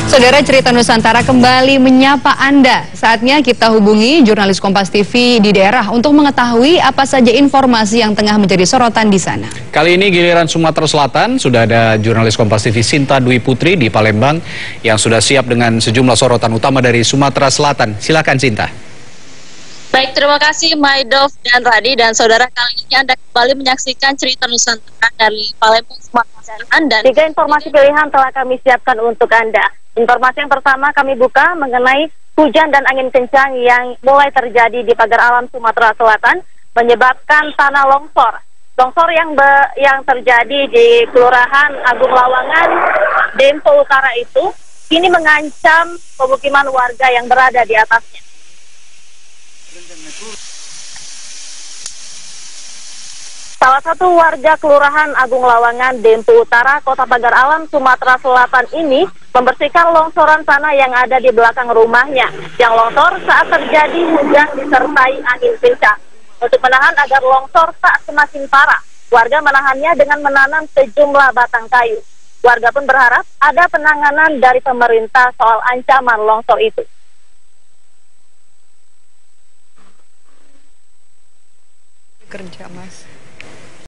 Saudara, Cerita Nusantara kembali menyapa Anda. Saatnya kita hubungi jurnalis Kompas TV di daerah untuk mengetahui apa saja informasi yang tengah menjadi sorotan di sana. Kali ini giliran Sumatera Selatan, sudah ada jurnalis Kompas TV Sinta Dwi Putri di Palembang yang sudah siap dengan sejumlah sorotan utama dari Sumatera Selatan. Silakan Sinta. Baik, terima kasih Maidov dan Radi. Dan saudara, kali ini Anda kembali menyaksikan Cerita Nusantara dari Palembang, Sumatera Selatan. Dan 3 informasi pilihan telah kami siapkan untuk Anda. Informasi yang pertama kami buka mengenai hujan dan angin kencang yang mulai terjadi di pagar alam Sumatera Selatan menyebabkan tanah longsor. Longsor yang terjadi di Kelurahan Agung Lawangan, Dempo Utara itu kini mengancam pemukiman warga yang berada di atasnya. Salah satu warga Kelurahan Agung Lawangan, Dempo Utara, Kota Pagar Alam, Sumatera Selatan ini membersihkan longsoran tanah yang ada di belakang rumahnya yang longsor saat terjadi hujan disertai angin kencang. Untuk menahan agar longsor tak semakin parah, warga menahannya dengan menanam sejumlah batang kayu. Warga pun berharap ada penanganan dari pemerintah soal ancaman longsor itu. Kerja, Mas.